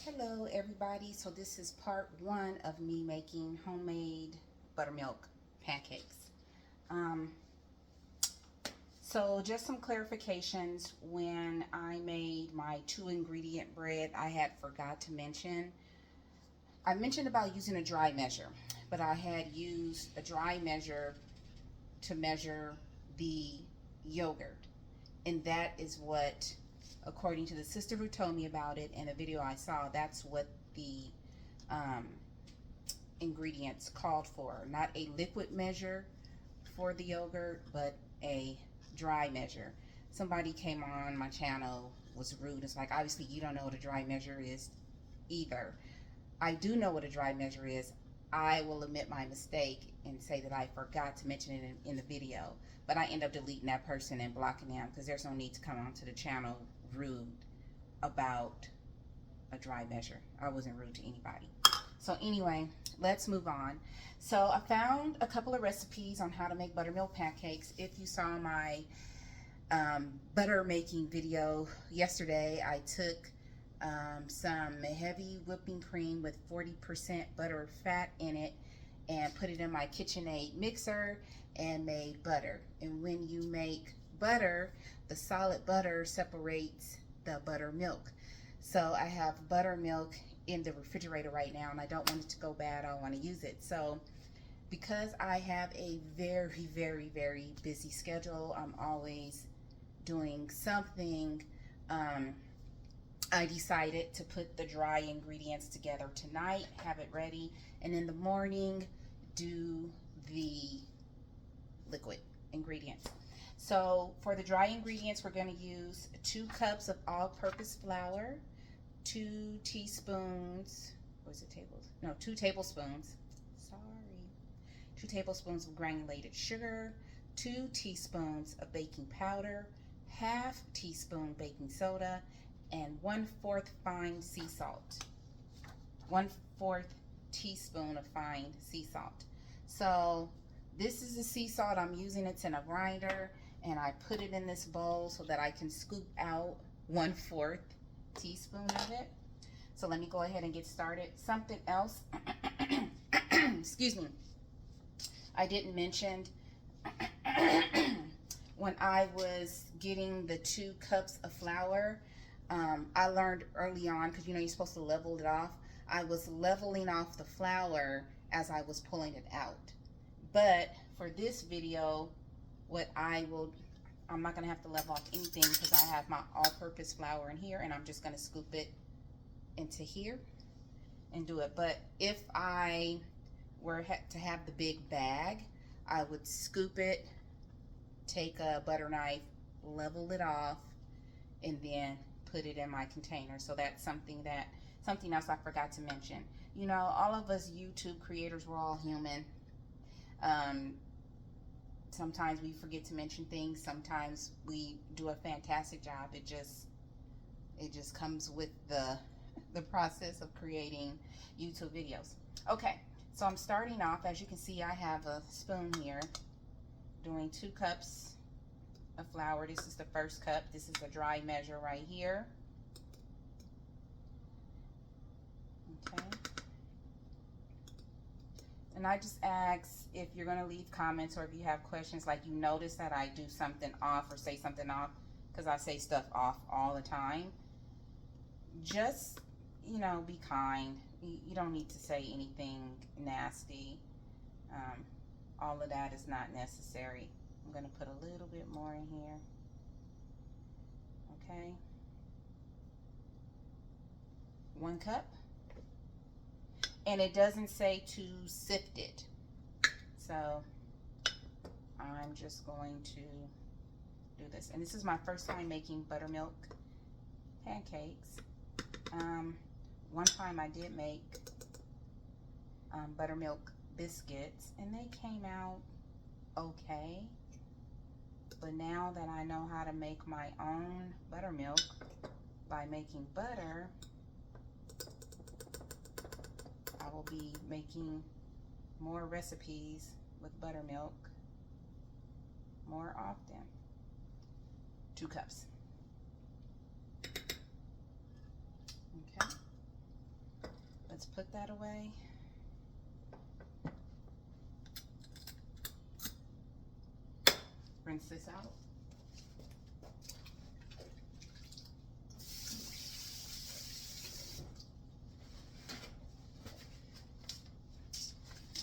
Hello everybody, so this is part one of me making homemade buttermilk pancakes. Um, so just some clarifications. When I made my 2 ingredient bread, I had forgot to mention, I mentioned about using a dry measure, but I had used a dry measure to measure the yogurt. And that is what, according to the sister who told me about it and the video I saw, that's what the um, ingredients called for. Not a liquid measure for the yogurt, but a dry measure. Somebody came on my channel, was rude. It's like, obviously you don't know what a dry measure is either. I do know what a dry measure is. I will admit my mistake and say that I forgot to mention it in the video, but I end up deleting that person and blocking them because there's no need to come onto the channel rude about a dry measure. I wasn't rude to anybody. So anyway, let's move on. So I found a couple of recipes on how to make buttermilk pancakes. If you saw my butter making video yesterday, I took some heavy whipping cream with 40% butter fat in it and put it in my KitchenAid mixer and made butter. And when you make butter, the solid butter separates the buttermilk. So I have buttermilk in the refrigerator right now and I don't want it to go bad. I want to use it. So because I have a very, very, very busy schedule, I'm always doing something. I decided to put the dry ingredients together tonight, have it ready, and in the morning do the liquid ingredients. So for the dry ingredients, we're going to use 2 cups of all-purpose flour, 2 teaspoons, or is it tables? No, 2 tablespoons. Sorry. 2 tablespoons of granulated sugar, 2 teaspoons of baking powder, half teaspoon baking soda, and 1/4 fine sea salt. 1/4 teaspoon of fine sea salt. So this is the sea salt I'm using. It's in a grinder, and I put it in this bowl so that I can scoop out 1/4 teaspoon of it. So let me go ahead and get started. Something else, excuse me, I didn't mention when I was getting the 2 cups of flour, I learned early on, because you know you're supposed to level it off. I was leveling off the flour as I was pulling it out. But for this video, I'm not going to have to level off anything because I have my all-purpose flour in here, and I'm just going to scoop it into here and do it. But if I were to have the big bag, I would scoop it, take a butter knife, level it off, and then put it in my container. So that's something else I forgot to mention. You know, all of us YouTube creators, we're all human. Sometimes we forget to mention things. Sometimes we do a fantastic job. It just comes with the process of creating YouTube videos. Okay, so I'm starting off. As you can see, I have a spoon here, doing 2 cups of flour. This is the first cup. This is a dry measure right here. Okay. And I just ask if you're going to leave comments or if you have questions, like you notice that I do something off or say something off, because I say stuff off all the time. Just, you know, be kind. You don't need to say anything nasty. All of that is not necessary. I'm going to put a little bit more in here. Okay. 1 cup. And it doesn't say to sift it. So I'm just going to do this. And this is my first time making buttermilk pancakes. One time I did make buttermilk biscuits, and they came out okay. But now that I know how to make my own buttermilk by making butter, I will be making more recipes with buttermilk more often. 2 cups. Okay. let's put that away. Rinse this out.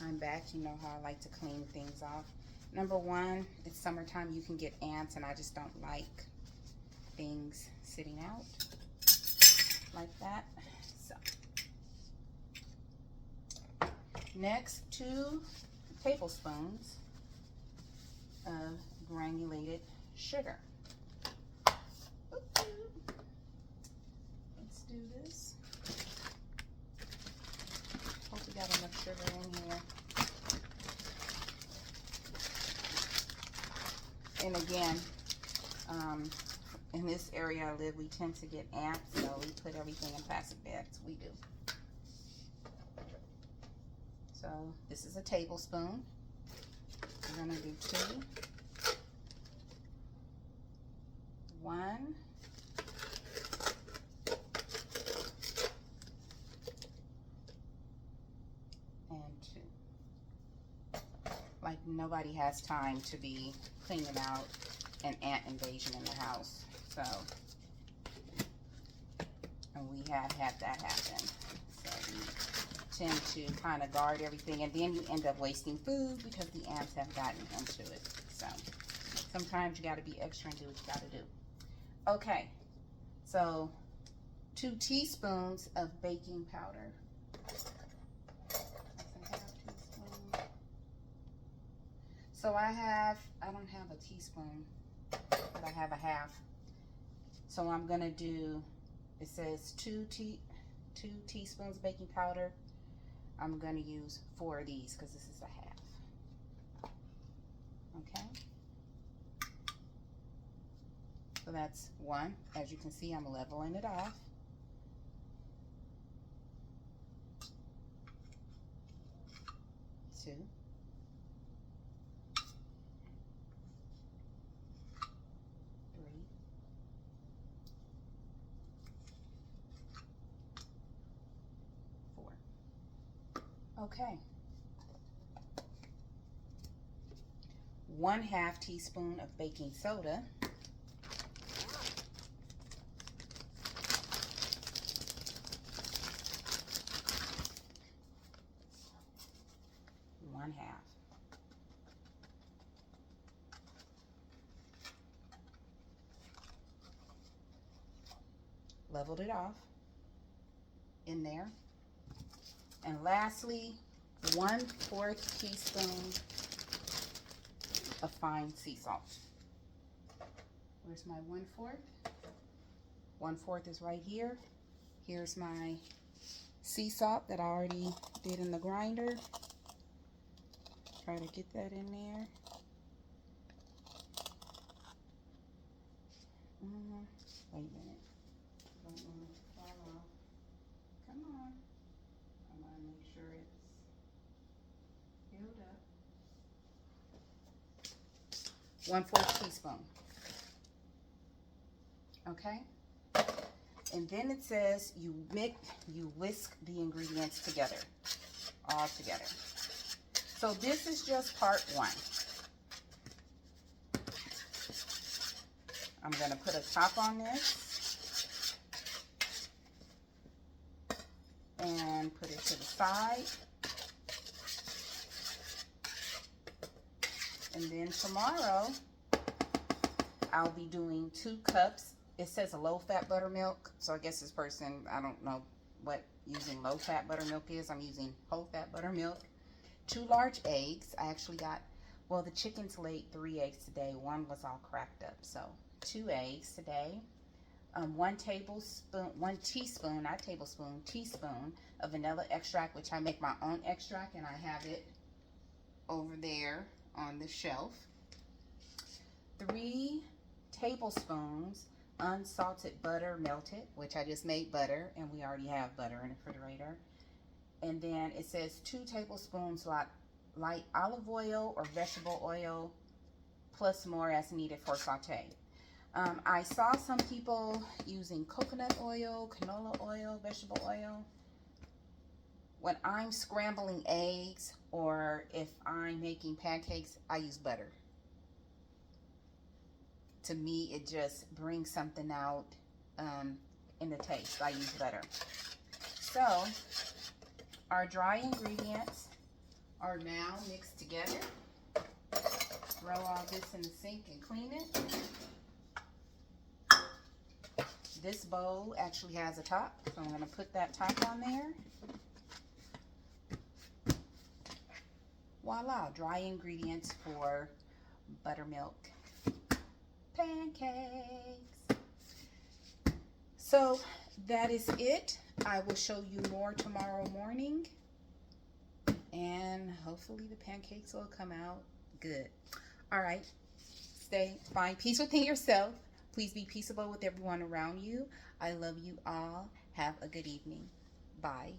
I'm back. You know how I like to clean things off. Number one, it's summertime. You can get ants, and I just don't like things sitting out like that. So, next, 2 tablespoons of granulated sugar. Let's do this. Hope we got enough sugar in here. And again, in this area I live, we tend to get ants, so we put everything in plastic bags. We do. So this is a tablespoon. We're going to do 2. 1. And 2. Like nobody has time to be cleaning out an ant invasion in the house. So, and we have had that happen. So we tend to kind of guard everything, and then you end up wasting food because the ants have gotten into it. So sometimes you got to be extra and do what you got to do. Okay, so 2 teaspoons of baking powder. So I don't have a teaspoon, but I have a half. So I'm gonna do, it says 2 teaspoons baking powder. I'm gonna use 4 of these because this is a half. Okay. So that's 1. As you can see, I'm leveling it off. 2. 3. 4. Okay. 1/2 teaspoon of baking soda. 1/2. Leveled it off in there. And lastly, 1/4 teaspoon of fine sea salt. Where's my 1/4? 1/4 is right here. Here's my sea salt that I already did in the grinder. Try to get that in there. Wait a minute. Don't want it to fall off. Come on. I want to make sure it's filled up. 1/4 teaspoon. Okay? And then it says you whisk the ingredients together. All together. So this is just part 1. I'm going to put a top on this and put it to the side. And then tomorrow I'll be doing 2 cups. It says a low-fat buttermilk, so I guess this person, I don't know what using low-fat buttermilk is. I'm using whole-fat buttermilk. 2 large eggs. I actually got, well, the chickens laid 3 eggs today. 1 was all cracked up, so 2 eggs today. 1 teaspoon, not tablespoon, teaspoon of vanilla extract, which I make my own extract, and I have it over there on the shelf. 3 tablespoons unsalted butter melted, which I just made butter, and we already have butter in the refrigerator. And then it says 2 tablespoons light olive oil or vegetable oil, plus more as needed for saute. I saw some people using coconut oil, canola oil, vegetable oil. When I'm scrambling eggs or if I'm making pancakes, I use butter. To me, it just brings something out in the taste. I use butter. So, our dry ingredients are now mixed together. Throw all this in the sink and clean it. This bowl actually has a top, so I'm going to put that top on there. Voila, dry ingredients for buttermilk pancakes. So that is it. I will show you more tomorrow morning, and hopefully the pancakes will come out good. All right, find peace within yourself. Please be peaceable with everyone around you. I love you all. Have a good evening. Bye.